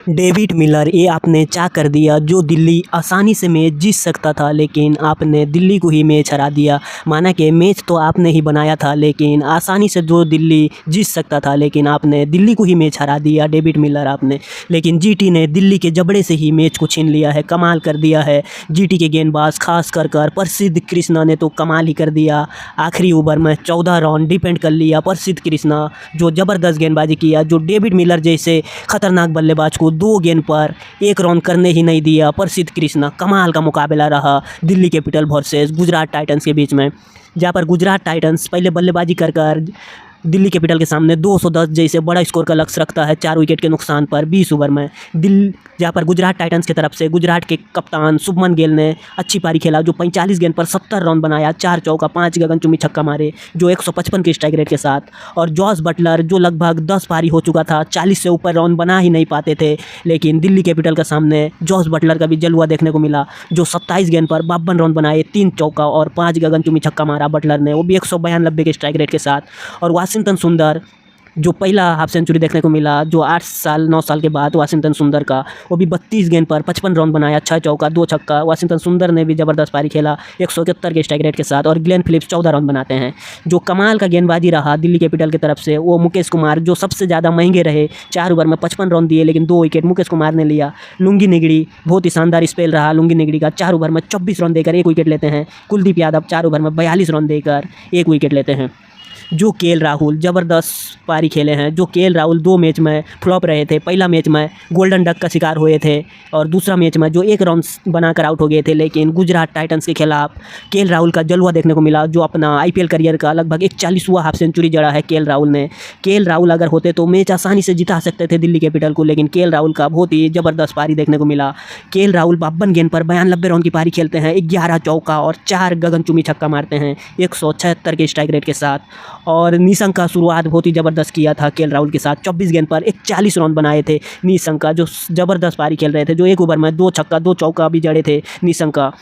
David Miller, ये आपने क्या कर दिया। जो दिल्ली आसानी से मैच जीत सकता था, लेकिन आपने दिल्ली को ही मैच हरा दिया। माना कि मैच तो आपने ही बनाया था, लेकिन आसानी से जो दिल्ली जीत सकता था, लेकिन आपने दिल्ली को ही मैच हरा दिया डेविड मिलर आपने। लेकिन जीटी ने दिल्ली के जबड़े से ही मैच को छीन लिया है, कमाल कर दिया है जीटी के गेंदबाज, खास कर प्रसिद्ध कृष्णा ने तो कमाल ही कर दिया। आखिरी ओवर में 14 रन डिपेंड कर लिया प्रसिद्ध कृष्णा, जो ज़बरदस्त गेंदबाजी किया। जो डेविड मिलर जैसे खतरनाक बल्लेबाज को 2 गेंद पर 1 रन करने ही नहीं दिया प्रसिद्ध कृष्णा। कमाल का मुकाबला रहा Delhi capital versus Gujarat Titans के बीच में, जहां पर गुजरात टाइटंस पहले बल्लेबाजी कर दिल्ली कैपिटल के सामने 210 जैसे बड़ा स्कोर का लक्ष्य रखता है 4 विकेट के नुकसान पर 20 ओवर में। जहाँ पर गुजरात टाइटंस की तरफ से गुजरात के कप्तान शुभमन गिल ने अच्छी पारी खेला, जो 45 गेंद पर 70 रन बनाया, 4 चौका 5 गगनचुंबी छक्का मारे, जो 155 के स्ट्राइक रेट के साथ। और जॉस बटलर, जो लगभग 10 पारी हो चुका था, 40 से ऊपर रन बना ही नहीं पाते थे, लेकिन दिल्ली कैपिटल के सामने जॉस बटलर का भी जलवा देखने को मिला, जो 27 गेंद पर 52 रन बनाए, 3 चौका और 5 गगनचुंबी छक्का मारा बटलर ने, वो भी 192 के स्ट्राइक रेट के साथ। और वाशिंगटन सुंदर, जो पहला हाफ सेंचुरी देखने को मिला, जो 8-9 साल के बाद वाशिंगटन सुंदर का, वो भी 32 गेंद पर 55 रन बनाया, 6 चौका 2 छक्का। वाशिंगटन सुंदर ने भी ज़बरदस्त पारी खेला 171 के स्ट्राइक रेट के साथ। और ग्लेन फिलिप्स 14 रन बनाते हैं। जो कमाल का गेंदबाजी रहा दिल्ली कैपिटल की तरफ से, वो मुकेश कुमार, जो सबसे ज़्यादा महंगे रहे, 4 ओवर में 55 रन दिए, लेकिन 2 विकेट मुकेश कुमार ने लिया। लुंगी निगड़ी, बहुत ही शानदार स्पेल रहा लुंगी निगड़ी का, 4 ओवर में 24 रन देकर 1 विकेट लेते हैं। कुलदीप यादव 4 ओवर में 42 रन देकर 1 विकेट लेते हैं। जो केएल राहुल ज़बरदस्त पारी खेले हैं। जो केएल राहुल 2 मैच में फ्लॉप रहे थे, पहला मैच में गोल्डन डक का शिकार हुए थे, और दूसरा मैच में जो 1 रन बनाकर आउट हो गए थे, लेकिन गुजरात टाइटंस के खिलाफ केएल राहुल का जलवा देखने को मिला, जो अपना आईपीएल करियर का लगभग 41वां हाफ सेंचुरी जड़ा है केएल राहुल ने। केएल राहुल अगर होते तो मैच आसानी से जिता सकते थे दिल्ली कैपिटल को, लेकिन केएल राहुल का बहुत ही ज़बरदस्त पारी देखने को मिला। केएल राहुल 52 गेंद पर 92 रन की पारी खेलते हैं, 11 चौका और 4 गगनचुंबी छक्का मारते हैं, 176 के स्ट्राइक रेट के साथ। और निशंक का शुरुआत बहुत ही ज़बरदस्त किया था केएल राहुल के साथ, 24 गेंद पर 41 रन बनाए थे निशंक का, जो ज़बरदस्त पारी खेल रहे थे, जो 1 ओवर में 2 छक्का 2 चौका भी जड़े थे निशंक का।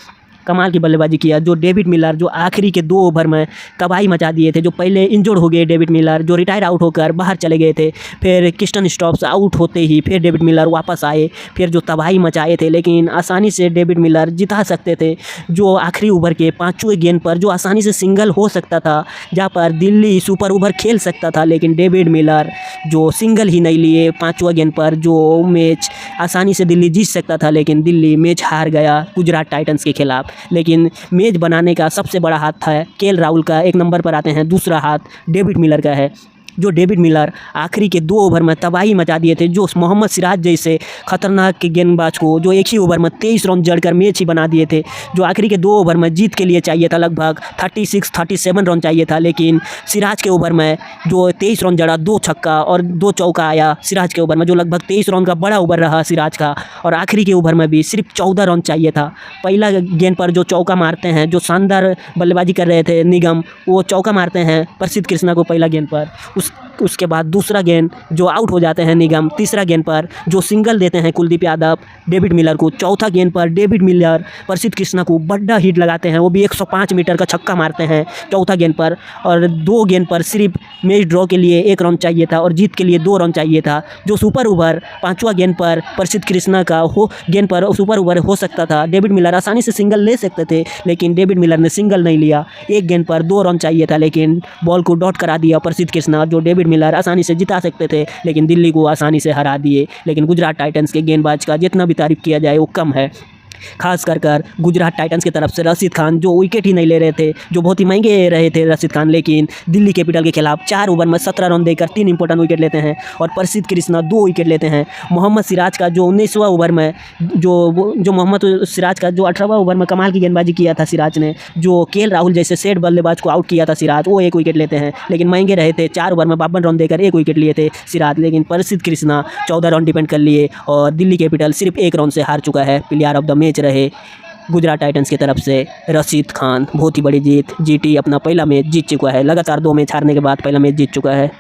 कमाल की बल्लेबाजी किया। जो डेविड मिलर, जो आखिरी के 2 ओवर में तबाही मचा दिए थे, जो पहले इंजर्ड हो गए डेविड मिलर, जो रिटायर आउट होकर बाहर चले गए थे, फिर क्रिस्टन स्टॉप्स आउट होते ही फिर डेविड मिलर वापस आए, फिर जो तबाही मचाए थे, लेकिन आसानी से डेविड मिलर जिता सकते थे। जो आखिरी ओवर के 5वें गेंद पर जो आसानी से सिंगल हो सकता था, जहाँ पर दिल्ली सुपर ओवर खेल सकता था, लेकिन डेविड मिलर जो सिंगल ही नहीं लिए 5वां गेंद पर, जो मैच आसानी से दिल्ली जीत सकता था, लेकिन दिल्ली मैच हार गया गुजरात टाइटंस के खिलाफ। लेकिन मैच बनाने का सबसे बड़ा हाथ था केएल राहुल का, 1 नंबर पर आते हैं, दूसरा हाथ डेविड मिलर का है। जो डेविड मिलर आखिरी के 2 ओवर में तबाही मचा दिए थे, जो मोहम्मद सिराज जैसे खतरनाक के गेंदबाज को जो एक ही ओवर में 23 रन जड़कर मैच ही बना दिए थे। जो आखिरी के 2 ओवर में जीत के लिए चाहिए था, लगभग 36-37 रन चाहिए था, लेकिन सिराज के ओवर में जो 23 रन जड़ा, 2 छक्का और 2 चौका आया सिराज के ओवर में, जो लगभग 23 रन का बड़ा ओवर रहा सिराज का। और आखिरी के ओवर में भी सिर्फ 14 रन चाहिए था। पहला गेंद पर जो चौका मारते हैं, जो शानदार बल्लेबाजी कर रहे थे निगम, वो चौका मारते हैं प्रसिद्ध कृष्णा को पहला गेंद पर। उसके बाद दूसरा गेंद जो आउट हो जाते हैं निगम, तीसरा गेंद पर जो सिंगल देते हैं कुलदीप यादव डेविड मिलर को, चौथा गेंद पर डेविड मिलर प्रसिद्ध कृष्णा को बड़ा हिट लगाते हैं, वो भी 105 मीटर का छक्का मारते हैं चौथा गेंद पर। और 2 गेंद पर सिर्फ मैच ड्रॉ के लिए 1 रन चाहिए था और जीत के लिए 2 रन चाहिए था। जो सुपर ओवर 5वां गेंद पर प्रसिद्ध कृष्णा का गेंद पर सुपर ओवर हो सकता था, डेविड मिलर आसानी से सिंगल ले सकते थे, लेकिन डेविड मिलर ने सिंगल नहीं लिया। 1 गेंद पर 2 रन चाहिए था, लेकिन बॉल को डॉट करा दिया प्रसिद्ध कृष्णा। जो डेविड मिलर आसानी से जिता सकते थे, लेकिन दिल्ली को आसानी से हरा दिए। लेकिन गुजरात टाइटंस के गेंदबाज का जितना भी तारीफ किया जाए वो कम है। खास कर गुजरात टाइटंस की तरफ से रशीद खान, जो विकेट ही नहीं ले रहे थे, जो बहुत ही महंगे रहे थे रशीद खान, लेकिन दिल्ली कैपिटल के खिलाफ 4 ओवर में 17 रन देकर 3 इंपॉर्टेंट विकेट लेते हैं। और प्रसिद्ध कृष्णा 2 विकेट लेते हैं। मोहम्मद सिराज का जो 19वां ओवर में जो मोहम्मद सिराज का जो 18वां ओवर में कमाल की गेंदबाजी किया था सिराज ने, जो केएल राहुल जैसे सेट बल्लेबाज को आउट किया था सिराज, वो 1 विकेट लेते हैं, लेकिन महंगे रहे थे। 4 ओवर में 52 रन देकर 1 विकेट लिए थे सिराज, लेकिन प्रसिद्ध कृष्णा 14 रन डिपेंड कर लिए, और दिल्ली कैपिटल सिर्फ 1 रन से हार चुका है। प्लेयर ऑफ द मैच रहे गुजरात टाइटंस की तरफ से रशीद खान। बहुत ही बड़ी जीत, जीटी अपना पहला मैच जीत चुका है, लगातार 2 मैच हारने के बाद पहला मैच जीत चुका है।